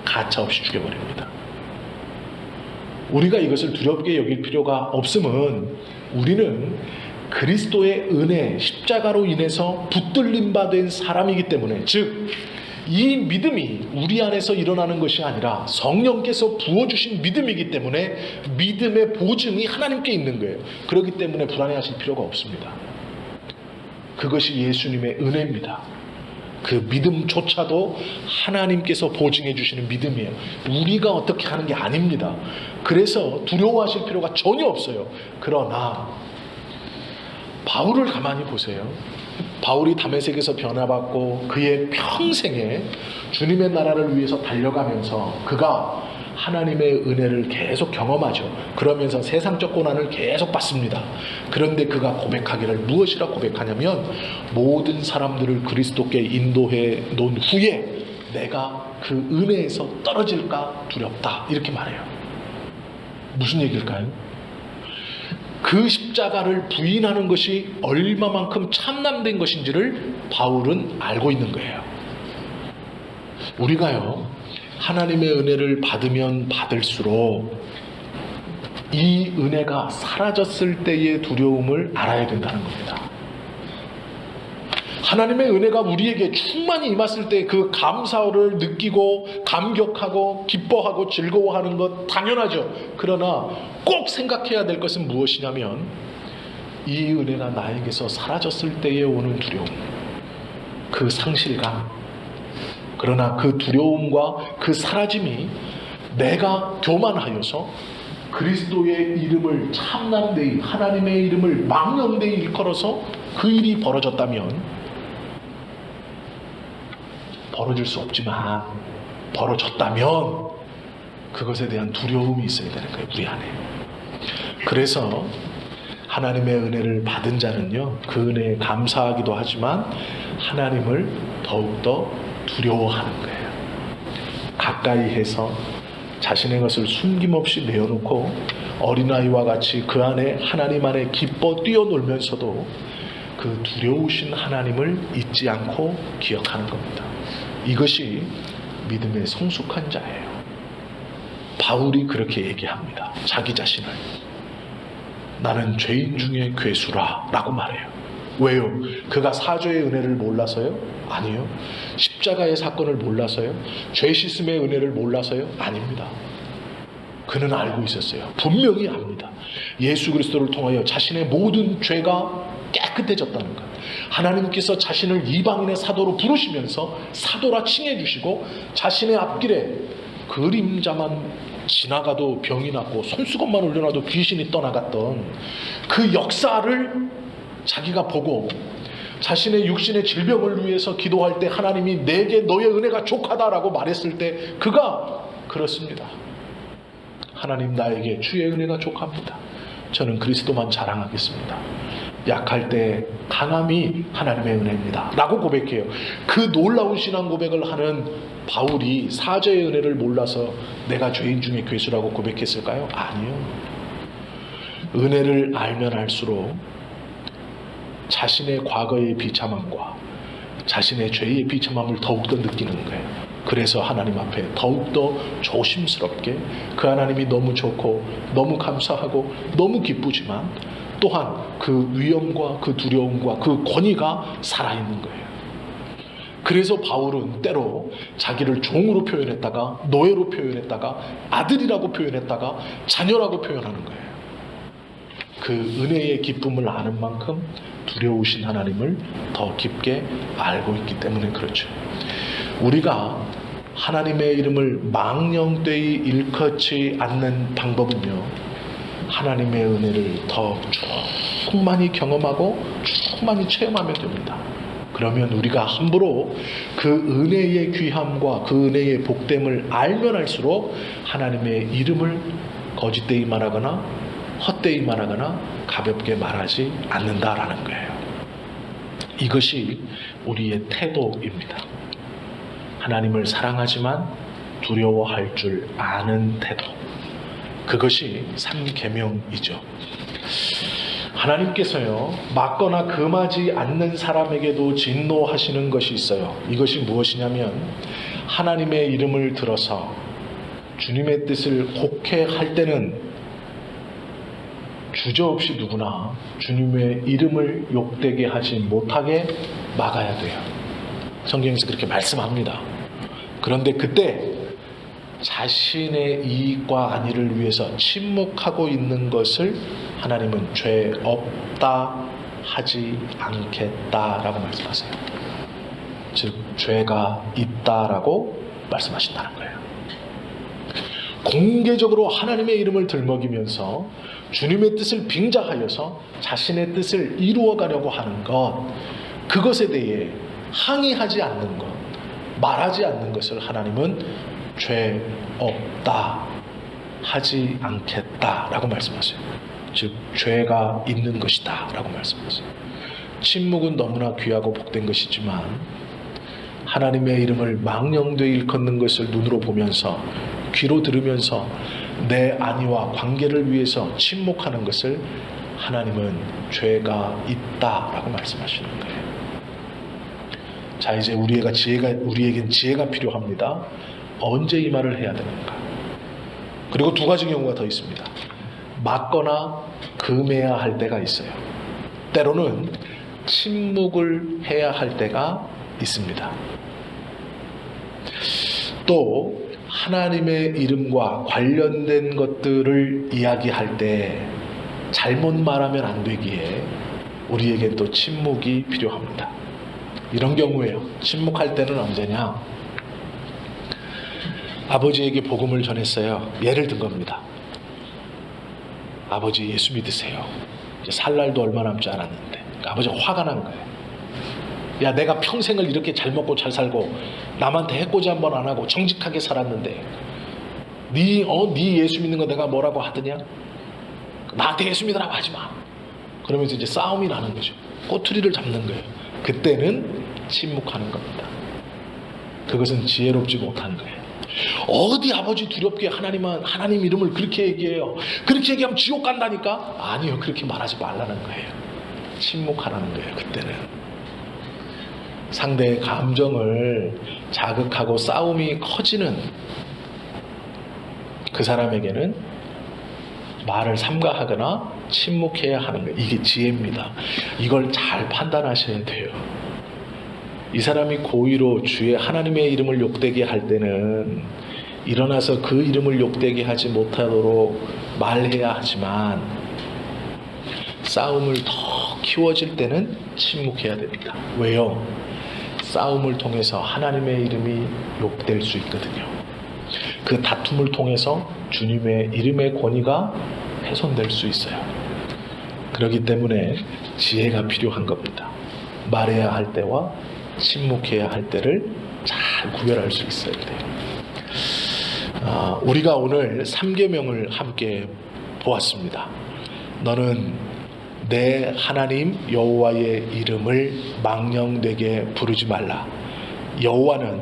가차없이 죽여버립니다. 우리가 이것을 두렵게 여길 필요가 없음은, 우리는 그리스도의 은혜, 십자가로 인해서 붙들림 바 된 사람이기 때문에, 즉 이 믿음이 우리 안에서 일어나는 것이 아니라 성령께서 부어주신 믿음이기 때문에 믿음의 보증이 하나님께 있는 거예요. 그렇기 때문에 불안해하실 필요가 없습니다. 그것이 예수님의 은혜입니다. 그 믿음조차도 하나님께서 보증해 주시는 믿음이에요. 우리가 어떻게 하는 게 아닙니다. 그래서 두려워하실 필요가 전혀 없어요. 그러나 바울을 가만히 보세요. 바울이 다메섹에서 변화받고 그의 평생에 주님의 나라를 위해서 달려가면서 그가 하나님의 은혜를 계속 경험하죠. 그러면서 세상적 고난을 계속 받습니다. 그런데 그가 고백하기를 무엇이라 고백하냐면 모든 사람들을 그리스도께 인도해 놓은 후에 내가 그 은혜에서 떨어질까 두렵다 이렇게 말해요. 무슨 얘기일까요? 그 십자가를 부인하는 것이 얼마만큼 참남된 것인지를 바울은 알고 있는 거예요. 우리가요, 하나님의 은혜를 받으면 받을수록 이 은혜가 사라졌을 때의 두려움을 알아야 된다는 겁니다. 하나님의 은혜가 우리에게 충만히 임했을 때 그 감사를 느끼고 감격하고 기뻐하고 즐거워하는 것 당연하죠. 그러나 꼭 생각해야 될 것은 무엇이냐면 이 은혜가 나에게서 사라졌을 때에 오는 두려움, 그 상실감. 그러나 그 두려움과 그 사라짐이 내가 교만하여서 그리스도의 이름을 참남되이 하나님의 이름을 망령되이 일컬어서 그 일이 벌어졌다면 벌어질 수 없지만 벌어졌다면 그것에 대한 두려움이 있어야 되는 거예요. 우리 안에. 그래서 하나님의 은혜를 받은 자는요, 그 은혜에 감사하기도 하지만 하나님을 더욱더 두려워하는 거예요. 가까이 해서 자신의 것을 숨김없이 내어놓고 어린아이와 같이 그 안에 하나님 안에 기뻐 뛰어놀면서도 그 두려우신 하나님을 잊지 않고 기억하는 겁니다. 이것이 믿음의 성숙한 자예요. 바울이 그렇게 얘기합니다. 자기 자신을. 나는 죄인 중에 괴수라 라고 말해요. 왜요? 그가 사죄의 은혜를 몰라서요? 아니요. 십자가의 사건을 몰라서요? 죄 씻음의 은혜를 몰라서요? 아닙니다. 그는 알고 있었어요. 분명히 압니다. 예수 그리스도를 통하여 자신의 모든 죄가 깨끗해졌다는 것. 하나님께서 자신을 이방인의 사도로 부르시면서 사도라 칭해 주시고 자신의 앞길에 그림자만 지나가도 병이 났고 손수건만 올려놔도 귀신이 떠나갔던 그 역사를 자기가 보고 자신의 육신의 질병을 위해서 기도할 때 하나님이 내게 너의 은혜가 족하다라고 말했을 때 그가 그렇습니다. 하나님 나에게 주의 은혜가 족합니다. 저는 그리스도만 자랑하겠습니다. 약할 때 강함이 하나님의 은혜입니다 라고 고백해요. 그 놀라운 신앙 고백을 하는 바울이 사죄의 은혜를 몰라서 내가 죄인 중에 괴수라고 고백했을까요? 아니요. 은혜를 알면 알수록 자신의 과거의 비참함과 자신의 죄의 비참함을 더욱더 느끼는 거예요. 그래서 하나님 앞에 더욱더 조심스럽게 그 하나님이 너무 좋고 너무 감사하고 너무 기쁘지만 또한 그 위험과 그 두려움과 그 권위가 살아있는 거예요. 그래서 바울은 때로 자기를 종으로 표현했다가 노예로 표현했다가 아들이라고 표현했다가 자녀라고 표현하는 거예요. 그 은혜의 기쁨을 아는 만큼 두려우신 하나님을 더 깊게 알고 있기 때문에 그렇죠. 우리가 하나님의 이름을 망령되이 일컫지 않는 방법은요, 하나님의 은혜를 더 충만히 경험하고 충만히 체험하면 됩니다. 그러면 우리가 함부로 그 은혜의 귀함과 그 은혜의 복됨을 알면 알수록 하나님의 이름을 거짓되이 말하거나 헛되이 말하거나 가볍게 말하지 않는다라는 거예요. 이것이 우리의 태도입니다. 하나님을 사랑하지만 두려워할 줄 아는 태도. 그것이 삼계명이죠. 하나님께서요, 맞거나 금하지 않는 사람에게도 진노하시는 것이 있어요. 이것이 무엇이냐면 하나님의 이름을 들어서 주님의 뜻을 곡해할 때는 주저없이 누구나 주님의 이름을 욕되게 하지 못하게 막아야 돼요. 성경에서 그렇게 말씀합니다. 그런데 그때 자신의 이익과 안위를 위해서 침묵하고 있는 것을 하나님은 죄 없다 하지 않겠다라고 말씀하세요. 즉 죄가 있다라고 말씀하신다는 거예요. 공개적으로 하나님의 이름을 들먹이면서 주님의 뜻을 빙자하여서 자신의 뜻을 이루어가려고 하는 것, 그것에 대해 항의하지 않는 것, 말하지 않는 것을 하나님은 죄 없다, 하지 않겠다라고 말씀하세요. 즉 죄가 있는 것이다 라고 말씀하세요. 침묵은 너무나 귀하고 복된 것이지만 하나님의 이름을 망령되이 일컫는 것을 눈으로 보면서 귀로 들으면서 내 안위와 관계를 위해서 침묵하는 것을 하나님은 죄가 있다라고 말씀하시는 거예요. 자, 이제 우리에겐 지혜가 필요합니다. 언제 이 말을 해야 되는가? 그리고 두 가지 경우가 더 있습니다. 맞거나 금해야 할 때가 있어요. 때로는 침묵을 해야 할 때가 있습니다. 또 하나님의 이름과 관련된 것들을 이야기할 때 잘못 말하면 안 되기에 우리에게 또 침묵이 필요합니다. 이런 경우에요. 침묵할 때는 언제냐? 아버지에게 복음을 전했어요. 예를 든 겁니다. 아버지 예수 믿으세요. 이제 살 날도 얼마 남지 않았는데 아버지가 화가 난 거예요. 야, 내가 평생을 이렇게 잘 먹고 잘 살고 남한테 해코지 한 번 안 하고 정직하게 살았는데 네 예수 믿는 거 내가 뭐라고 하더냐? 나한테 예수 믿으라고 하지 마. 그러면서 이제 싸움이 나는 거죠. 꼬투리를 잡는 거예요. 그때는 침묵하는 겁니다. 그것은 지혜롭지 못한 거예요. 어디 아버지 두렵게 하나님 이름을 그렇게 얘기해요. 그렇게 얘기하면 지옥 간다니까? 아니요, 그렇게 말하지 말라는 거예요. 침묵하라는 거예요. 그때는 상대의 감정을 자극하고 싸움이 커지는 그 사람에게는 말을 삼가하거나 침묵해야 하는 거예요. 이게 지혜입니다. 이걸 잘 판단하셔야 돼요. 이 사람이 고의로 주의 하나님의 이름을 욕되게 할 때는 일어나서 그 이름을 욕되게 하지 못하도록 말해야 하지만 싸움을 더 키워질 때는 침묵해야 됩니다. 왜요? 싸움을 통해서 하나님의 이름이 욕될 수 있거든요. 그 다툼을 통해서 주님의 이름의 권위가 훼손될 수 있어요. 그렇기 때문에 지혜가 필요한 겁니다. 말해야 할 때와 침묵해야 할 때를 잘 구별할 수 있어야 돼요. 우리가 오늘 3계명을 함께 보았습니다. 너는 내 하나님 여호와의 이름을 망령되게 부르지 말라. 여호와는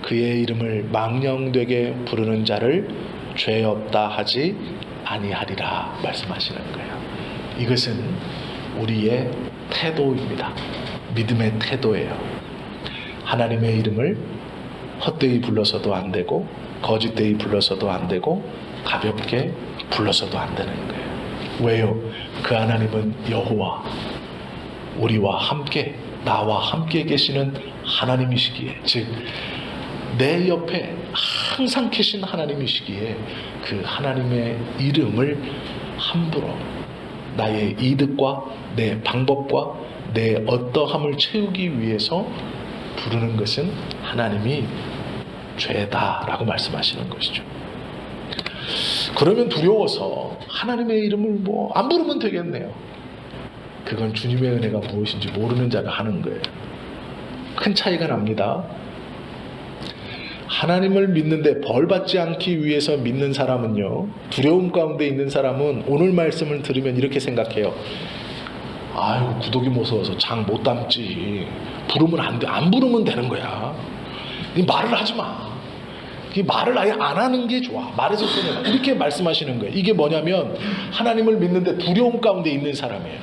그의 이름을 망령되게 부르는 자를 죄 없다 하지 아니하리라 말씀하시는 거예요. 이것은 우리의 태도입니다. 믿음의 태도예요. 하나님의 이름을 헛되이 불러서도 안 되고 거짓되이 불러서도 안 되고 가볍게 불러서도 안 되는 거예요. 왜요? 그 하나님은 여호와, 우리와 함께, 나와 함께 계시는 하나님이시기에, 즉 내 옆에 항상 계신 하나님이시기에 그 하나님의 이름을 함부로 나의 이득과 내 방법과 내 어떠함을 채우기 위해서 부르는 것은 하나님이 죄다라고 말씀하시는 것이죠. 그러면 두려워서 하나님의 이름을 안 부르면 되겠네요. 그건 주님의 은혜가 무엇인지 모르는 자가 하는 거예요. 큰 차이가 납니다. 하나님을 믿는데 벌받지 않기 위해서 믿는 사람은요, 두려움 가운데 있는 사람은 오늘 말씀을 들으면 이렇게 생각해요. 아유, 구독이 무서워서 장 못 담지. 부르면 안 돼. 안 부르면 되는 거야. 네 말을 하지 마. 이 말을 아예 안 하는 게 좋아. 말해서 쓰는 거야. 이렇게 말씀하시는 거예요. 이게 뭐냐면 하나님을 믿는데 두려움 가운데 있는 사람이에요.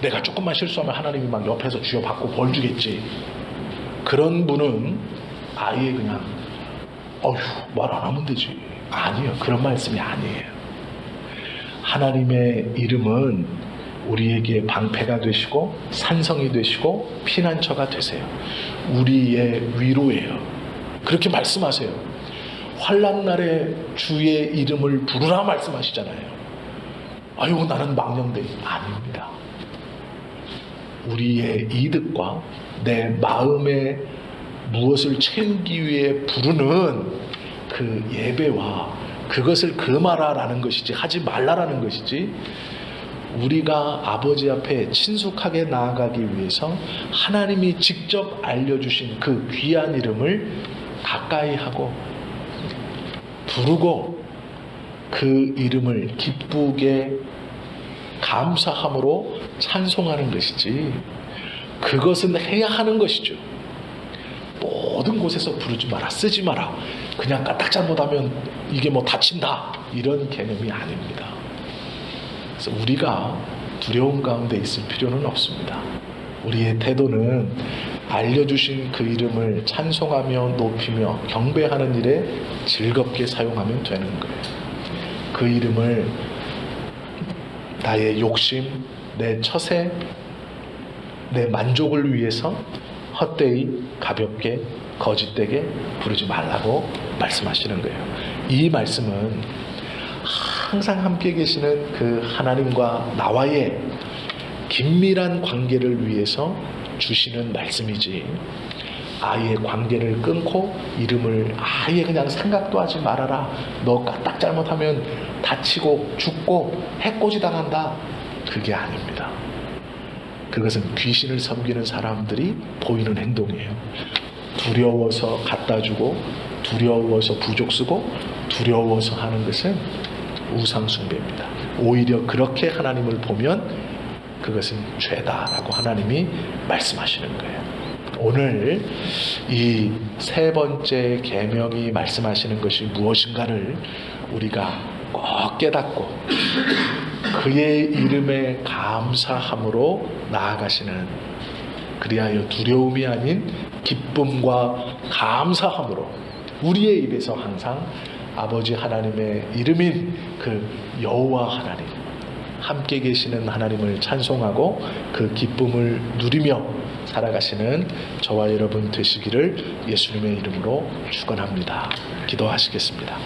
내가 조금만 실수하면 하나님이 막 옆에서 쥐어받고 벌 주겠지. 그런 분은 아예 그냥 말 안 하면 되지. 아니에요. 그런 말씀이 아니에요. 하나님의 이름은 우리에게 방패가 되시고 산성이 되시고 피난처가 되세요. 우리의 위로예요. 그렇게 말씀하세요. 환난날에 주의 이름을 부르라 말씀하시잖아요. 아유, 나는 망령되이. 아닙니다. 우리의 이득과 내 마음의 무엇을 채우기 위해 부르는 그 예배와 그것을 금하라라는 것이지 하지 말라라는 것이지, 우리가 아버지 앞에 친숙하게 나아가기 위해서 하나님이 직접 알려주신 그 귀한 이름을 가까이 하고 부르고 그 이름을 기쁘게 감사함으로 찬송하는 것이지, 그것은 해야 하는 것이죠. 모든 곳에서 부르지 마라, 쓰지 마라, 그냥 까딱 잘못하면 이게 뭐 다친다, 이런 개념이 아닙니다. 그래서 우리가 두려움 가운데 있을 필요는 없습니다. 우리의 태도는 알려주신 그 이름을 찬송하며 높이며 경배하는 일에 즐겁게 사용하면 되는 거예요. 그 이름을 나의 욕심, 내 처세, 내 만족을 위해서 헛되이 가볍게 거짓되게 부르지 말라고 말씀하시는 거예요. 이 말씀은 항상 함께 계시는 그 하나님과 나와의 긴밀한 관계를 위해서 주시는 말씀이지, 아예 관계를 끊고 이름을 아예 그냥 생각도 하지 말아라, 너 까딱 잘못하면 다치고 죽고 해코지 당한다, 그게 아닙니다. 그것은 귀신을 섬기는 사람들이 보이는 행동이에요. 두려워서 갖다 주고 두려워서 부족 쓰고 두려워서 하는 것은 우상 숭배입니다. 오히려 그렇게 하나님을 보면 그것은 죄다라고 하나님이 말씀하시는 거예요. 오늘 이 세 번째 계명이 말씀하시는 것이 무엇인가를 우리가 꼭 깨닫고 그의 이름에 감사함으로 나아가시는, 그리하여 두려움이 아닌 기쁨과 감사함으로 우리의 입에서 항상 아버지 하나님의 이름인 그 여호와 하나님, 함께 계시는 하나님을 찬송하고 그 기쁨을 누리며 살아가시는 저와 여러분 되시기를 예수님의 이름으로 축원합니다. 기도하시겠습니다.